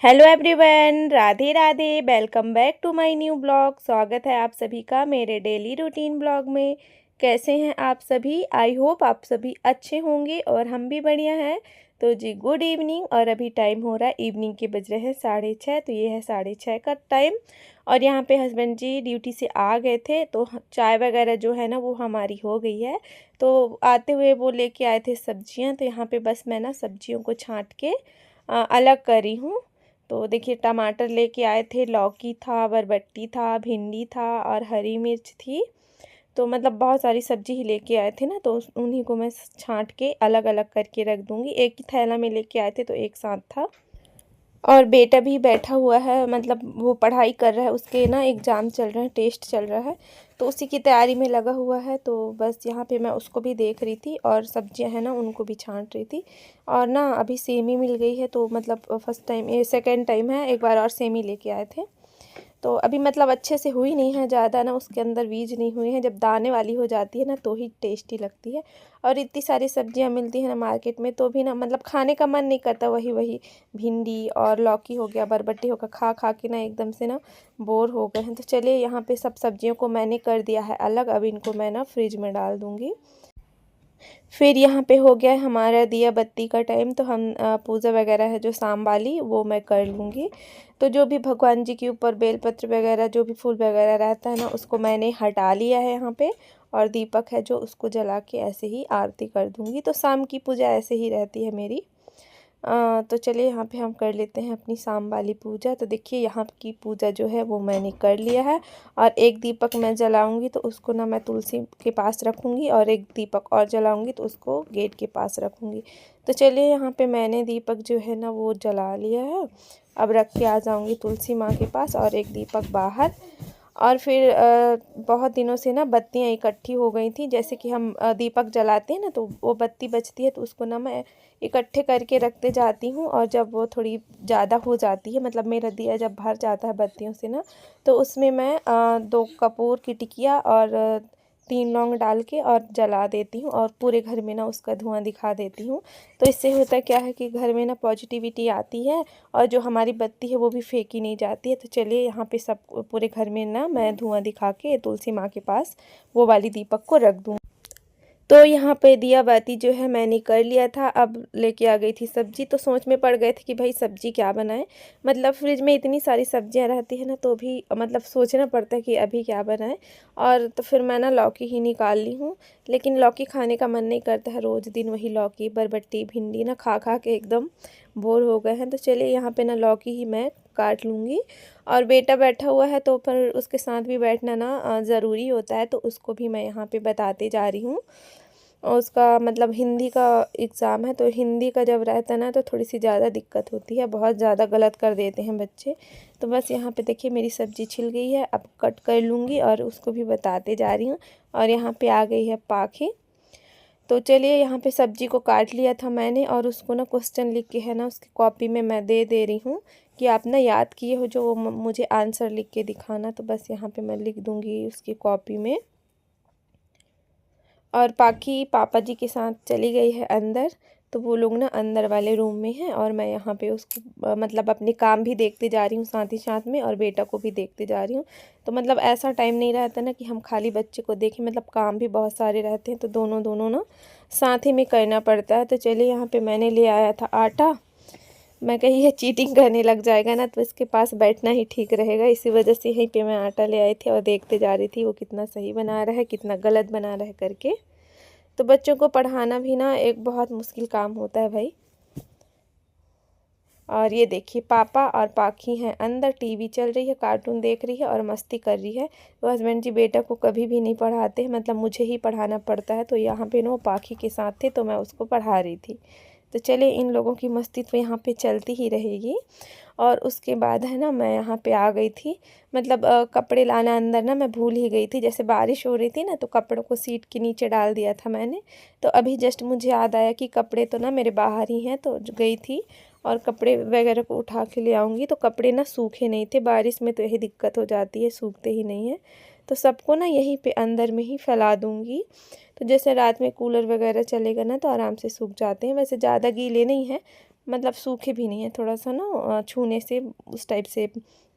Hello everyone, Radhe Radhe. Welcome back to my new blog. स्वागत है आप सभी का मेरे डेली रूटीन ब्लॉग में। कैसे हैं आप सभी? आई होप आप सभी अच्छे होंगे और हम भी बढ़िया हैं। तो जी गुड इवनिंग। और अभी टाइम हो रहा है इवनिंग के, बज रहे हैं 6:30। तो ये है 6:30 का टाइम। और यहाँ पे हस्बैंड जी ड्यूटी से आ गए थे, तो चाय वगैरह जो है ना वो हमारी हो गई है। तो आते हुए वो लेके आए थे सब्जियाँ, तो यहाँ पे बस मैं ना सब्जियों को छाँट के अलग करी हूँ। तो देखिए टमाटर लेके आए थे, लौकी था, बरबट्टी था, भिंडी था और हरी मिर्च थी। तो मतलब बहुत सारी सब्जी ही लेके आए थे ना, तो उन्हीं को मैं छांट के अलग अलग करके रख दूँगी। एक ही थैला में लेके आए थे तो एक साथ था। और बेटा भी बैठा हुआ है, मतलब वो पढ़ाई कर रहा है, उसके ना एग्ज़ाम चल रहे हैं, टेस्ट चल रहा है, तो उसी की तैयारी में लगा हुआ है। तो बस यहाँ पे मैं उसको भी देख रही थी और सब्जियां हैं ना उनको भी छांट रही थी। और ना अभी सेमी मिल गई है, तो मतलब फर्स्ट टाइम, ये सेकेंड टाइम है, एक बार और सेमी लेके आए थे। तो अभी मतलब अच्छे से हुई नहीं है ज़्यादा ना, उसके अंदर बीज नहीं हुए हैं। जब दाने वाली हो जाती है ना तो ही टेस्टी लगती है। और इतनी सारी सब्जियां मिलती हैं ना मार्केट में, तो भी ना मतलब खाने का मन नहीं करता। वही वही भिंडी और लौकी हो गया, बरबट्टी हो गया, खा खा के ना एकदम से ना बोर हो गए हैं। तो चलिए यहाँ पे सब सब्जियों को मैंने कर दिया है अलग। अब इनको मैं ना फ्रिज में डाल दूँगी। फिर यहाँ पे हो गया है हमारा दिया बत्ती का टाइम। तो हम पूजा वगैरह है जो शाम वाली, वो मैं कर लूँगी। तो जो भी भगवान जी के ऊपर बेलपत्र वगैरह जो भी फूल वगैरह रहता है ना, उसको मैंने हटा लिया है यहाँ पे। और दीपक है जो, उसको जला के ऐसे ही आरती कर दूँगी। तो शाम की पूजा ऐसे ही रहती है मेरी। तो चलिए यहाँ पे हम कर लेते हैं अपनी शाम वाली पूजा। तो देखिए यहाँ की पूजा जो है वो मैंने कर लिया है। और एक दीपक मैं जलाऊंगी तो उसको ना मैं तुलसी के पास रखूँगी, और एक दीपक और जलाऊंगी तो उसको गेट के पास रखूँगी। तो चलिए यहाँ पे मैंने दीपक जो है ना वो जला लिया है। अब रख के आ जाऊँगी तुलसी माँ के पास, और एक दीपक बाहर। और फिर बहुत दिनों से ना बत्तियां इकट्ठी हो गई थी। जैसे कि हम दीपक जलाते हैं ना, तो वो बत्ती बचती है, तो उसको ना मैं इकट्ठे करके रखते जाती हूँ। और जब वो थोड़ी ज़्यादा हो जाती है, मतलब मेरा दिया जब भर जाता है बत्तियों से ना, तो उसमें मैं 2 कपूर की टिकिया और 3 लौंग डाल के और जला देती हूँ, और पूरे घर में ना उसका धुआं दिखा देती हूँ। तो इससे होता क्या है कि घर में ना पॉजिटिविटी आती है, और जो हमारी बत्ती है वो भी फेंकी नहीं जाती है। तो चलिए यहाँ पे सब पूरे घर में ना मैं धुआं दिखा के तुलसी माँ के पास वो वाली दीपक को रख दूँ। तो यहाँ पे दिया बाती जो है मैंने कर लिया था। अब लेके आ गई थी सब्जी, तो सोच में पड़ गए थे कि भाई सब्जी क्या बनाएं। मतलब फ्रिज में इतनी सारी सब्जियां रहती है ना, तो भी मतलब सोचना पड़ता है कि अभी क्या बनाएं। और तो फिर मैं ना लौकी ही निकाल ली हूँ। लेकिन लौकी खाने का मन नहीं करता है, रोज़ दिन वही लौकी बरबट्टी भिंडी ना खा खा के एकदम बोर हो गए हैं। तो चलिए यहाँ पे ना लौकी ही मैं काट लूँगी। और बेटा बैठा हुआ है, तो पर उसके साथ भी बैठना ना ज़रूरी होता है, तो उसको भी मैं यहाँ पे बताते जा रही हूँ। और उसका मतलब हिंदी का एग्ज़ाम है, तो हिंदी का जब रहता है ना तो थोड़ी सी ज़्यादा दिक्कत होती है, बहुत ज़्यादा गलत कर देते हैं बच्चे। तो बस यहाँ पे देखिए मेरी सब्ज़ी छिल गई है, अब कट कर लूँगी और उसको भी बताते जा रही हूँ। और यहाँ पे आ गई है पाखी। तो चलिए यहाँ पे सब्जी को काट लिया था मैंने, और उसको ना क्वेश्चन लिख के है ना उसकी कॉपी में मैं दे दे रही हूँ कि आप ना याद किए हो जो, वो मुझे आंसर लिख के दिखाना। तो बस यहाँ पे मैं लिख दूँगी उसकी कॉपी में। और पाखी पापा जी के साथ चली गई है अंदर। तो वो लोग ना अंदर वाले रूम में हैं, और मैं यहाँ पे उसको मतलब अपने काम भी देखते जा रही हूँ साथ ही साथ में, और बेटा को भी देखते जा रही हूँ। तो मतलब ऐसा टाइम नहीं रहता ना कि हम खाली बच्चे को देखें, मतलब काम भी बहुत सारे रहते हैं, तो दोनों दोनों ना साथ ही में करना पड़ता है। तो चलिए यहाँ पे मैंने ले आया था आटा। मैं कही ये चीटिंग करने लग जाएगा ना, तो इसके पास बैठना ही ठीक रहेगा। इसी वजह से यहीं पे मैं आटा ले आई थी और देखते जा रही थी वो कितना सही बना रहा है, कितना गलत बना रहा है करके। तो बच्चों को पढ़ाना भी ना एक बहुत मुश्किल काम होता है भाई। और ये देखिए पापा और पाखी हैं अंदर, टीवी चल रही है, कार्टून देख रही है और मस्ती कर रही है। तो हस्बैंड जी बेटा को कभी भी नहीं पढ़ाते हैं, मतलब मुझे ही पढ़ाना पड़ता है। तो यहाँ पे ना वो पाखी के साथ थे, तो मैं उसको पढ़ा रही थी। तो चलिए इन लोगों की मस्ती तो यहाँ पे चलती ही रहेगी। और उसके बाद है ना मैं यहाँ पे आ गई थी। मतलब कपड़े लाना अंदर ना मैं भूल ही गई थी। जैसे बारिश हो रही थी ना, तो कपड़ों को सीट के नीचे डाल दिया था मैंने। तो अभी जस्ट मुझे याद आया कि कपड़े तो ना मेरे बाहर ही हैं, तो गई थी और कपड़े वगैरह को उठा के ले आऊँगी। तो कपड़े ना सूखे नहीं थे, बारिश में तो यही दिक्कत हो जाती है, सूखते ही नहीं है। तो सबको ना यहीं पे अंदर में ही फैला दूँगी। तो जैसे रात में कूलर वगैरह चलेगा ना, तो आराम से सूख जाते हैं। वैसे ज़्यादा गीले नहीं हैं, मतलब सूखे भी नहीं है, थोड़ा सा ना छूने से उस टाइप से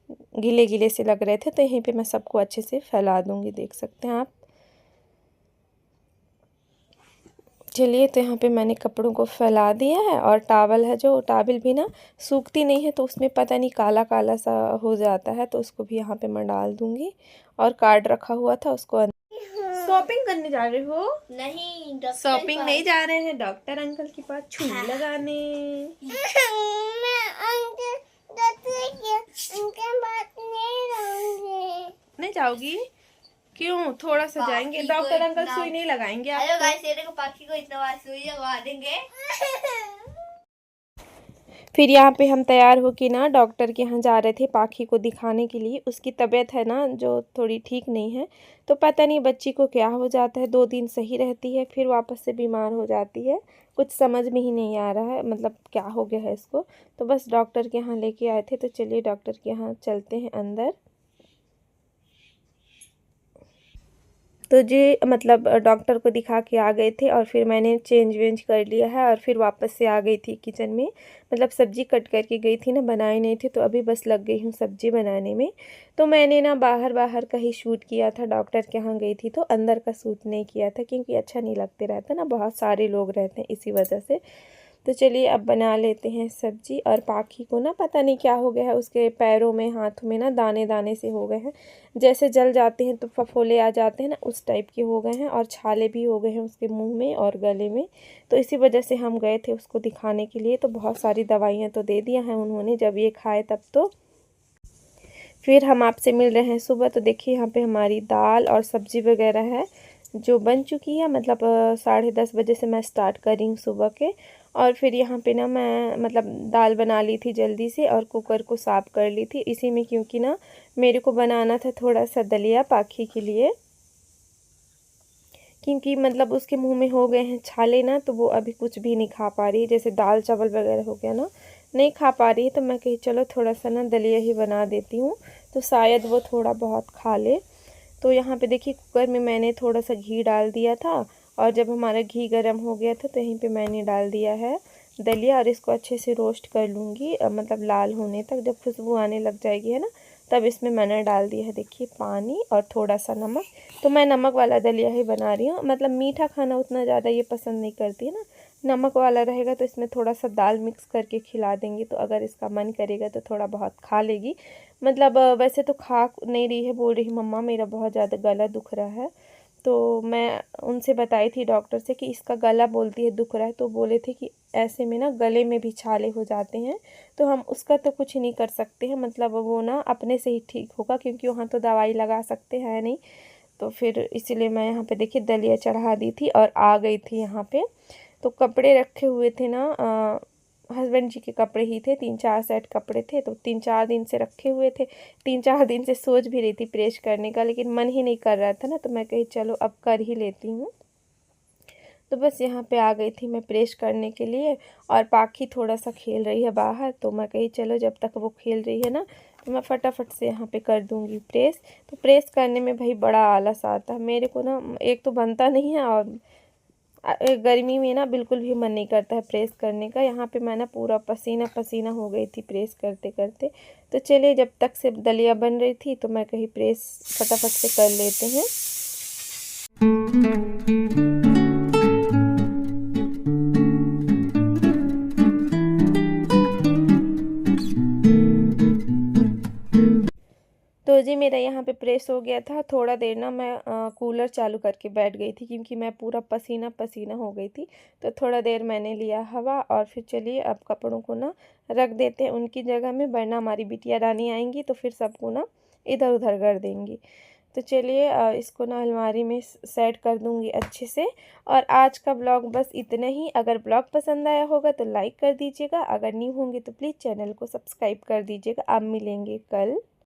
गीले गीले से लग रहे थे। तो यहीं पे मैं सबको अच्छे से फैला दूँगी, देख सकते हैं आप। चलिए, तो यहाँ पे मैंने कपड़ों को फैला दिया है, और टावल है जो टावल भी ना सूखती नहीं है, तो उसमें पता नहीं काला काला सा हो जाता है, तो उसको भी यहाँ पे मैं डाल दूँगी। और कार्ड रखा हुआ था उसको शॉपिंग करने जा रहे हो? नहीं, शॉपिंग नहीं जा रहे हैं, डॉक्टर अंकल के पास छुरी लगाने। नहीं जाओगी? क्यों? थोड़ा सा जाएंगे, डॉक्टर अंकल सुई नहीं लगाएंगे हेलो आपको। गाइस, ये देखो पाखी को इतना बार सुई लगवा देंगे। फिर यहाँ पे हम तैयार हो के ना डॉक्टर के यहाँ जा रहे थे पाखी को दिखाने के लिए। उसकी तबीयत है ना जो थोड़ी ठीक नहीं है, तो पता नहीं बच्ची को क्या हो जाता है। 2 दिन सही रहती है, फिर वापस से बीमार हो जाती है। कुछ समझ में ही नहीं आ रहा है, मतलब क्या हो गया है इसको। तो बस डॉक्टर के यहाँ लेके आए थे, तो चलिए डॉक्टर के यहाँ चलते हैं अंदर। तो जी मतलब डॉक्टर को दिखा के आ गए थे, और फिर मैंने चेंज वेंज कर लिया है, और फिर वापस से आ गई थी किचन में। मतलब सब्ज़ी कट करके गई थी ना, बनाई नहीं थी, तो अभी बस लग गई हूँ सब्ज़ी बनाने में। तो मैंने ना बाहर बाहर का ही शूट किया था, डॉक्टर के यहाँ गई थी तो अंदर का शूट नहीं किया था, क्योंकि अच्छा नहीं लगते रहता ना, बहुत सारे लोग रहते हैं इसी वजह से। तो चलिए अब बना लेते हैं सब्जी। और पाखी को ना पता नहीं क्या हो गया है, उसके पैरों में हाथों में ना दाने दाने से हो गए हैं, जैसे जल जाते हैं तो फफोले आ जाते हैं ना, उस टाइप के हो गए हैं। और छाले भी हो गए हैं उसके मुंह में और गले में। तो इसी वजह से हम गए थे उसको दिखाने के लिए। तो बहुत सारी दवाइयाँ तो दे दिया हैं उन्होंने, जब ये खाए तब। तो फिर हम आपसे मिल रहे हैं सुबह। तो देखिए यहाँ पे हमारी दाल और सब्ज़ी वगैरह है जो बन चुकी है। मतलब 10:30 बजे से मैं स्टार्ट कर रही हूँ सुबह के। और फिर यहाँ पे ना मैं मतलब दाल बना ली थी जल्दी से, और कुकर को साफ़ कर ली थी इसी में, क्योंकि ना मेरे को बनाना था थोड़ा सा दलिया पाखी के लिए। क्योंकि मतलब उसके मुंह में हो गए हैं छाले ना, तो वो अभी कुछ भी नहीं खा पा रही है, जैसे दाल चावल वगैरह हो गया ना, नहीं खा पा रही है। तो मैं कही चलो थोड़ा सा ना दलिया ही बना देती हूँ, तो शायद वो थोड़ा बहुत खा ले। तो यहाँ पे देखिए कुकर में मैंने थोड़ा सा घी डाल दिया था, और जब हमारा घी गर्म हो गया था तो यहीं पे मैंने डाल दिया है दलिया, और इसको अच्छे से रोस्ट कर लूँगी मतलब लाल होने तक। जब खुशबू आने लग जाएगी है ना, तब इसमें मैंने डाल दिया है देखिए पानी और थोड़ा सा नमक। तो मैं नमक वाला दलिया ही बना रही हूँ, मतलब मीठा खाना उतना ज़्यादा ये पसंद नहीं करती है ना। नमक वाला रहेगा तो इसमें थोड़ा सा दाल मिक्स करके खिला देंगे, तो अगर इसका मन करेगा तो थोड़ा बहुत खा लेगी। मतलब वैसे तो खा नहीं रही है, बोल रही मम्मा मेरा बहुत ज़्यादा गला दुख रहा है। तो मैं उनसे बताई थी डॉक्टर से कि इसका गला बोलती है दुख रहा है, तो बोले थे कि ऐसे में ना गले में भी छाले हो जाते हैं, तो हम उसका तो कुछ नहीं कर सकते हैं, मतलब वो ना अपने से ही ठीक होगा, क्योंकि वहाँ तो दवाई लगा सकते हैं नहीं। तो फिर इसीलिए मैं यहाँ पे देखिए दलिया चढ़ा दी थी और आ गई थी यहाँ पे। तो कपड़े रखे हुए थे ना, हस्बैंड जी के कपड़े ही थे, 3-4 सेट कपड़े थे, तो 3-4 दिन से रखे हुए थे। 3-4 दिन से सोच भी रही थी प्रेस करने का, लेकिन मन ही नहीं कर रहा था ना, तो मैं कही चलो अब कर ही लेती हूँ। तो बस यहाँ पे आ गई थी मैं प्रेस करने के लिए। और पाखी थोड़ा सा खेल रही है बाहर, तो मैं कही चलो जब तक वो खेल रही है ना, तो मैं फटाफट से यहाँ पे कर दूँगी प्रेस। तो प्रेस करने में भाई बड़ा आलस आता है मेरे को ना, एक तो बनता नहीं है, और गर्मी में ना बिल्कुल भी मन नहीं करता है प्रेस करने का। यहाँ पे मैं ना पूरा पसीना पसीना हो गई थी प्रेस करते करते। तो चलिए जब तक से दलिया बन रही थी, तो मैं कही प्रेस फटाफट से कर लेते हैं। तो जी मेरा यहाँ पे प्रेस हो गया था। थोड़ा देर ना मैं कूलर चालू करके बैठ गई थी, क्योंकि मैं पूरा पसीना पसीना हो गई थी। तो थोड़ा देर मैंने लिया हवा, और फिर चलिए अब कपड़ों को ना रख देते हैं उनकी जगह में, वरना हमारी बिटिया रानी आएंगी तो फिर सबको ना इधर उधर कर देंगी। तो चलिए इसको ना अलमारी में सेट कर दूँगी अच्छे से। और आज का ब्लॉग बस इतना ही। अगर ब्लॉग पसंद आया होगा तो लाइक कर दीजिएगा, अगर न्यू होंगे तो प्लीज़ चैनल को सब्सक्राइब कर दीजिएगा। अब मिलेंगे कल।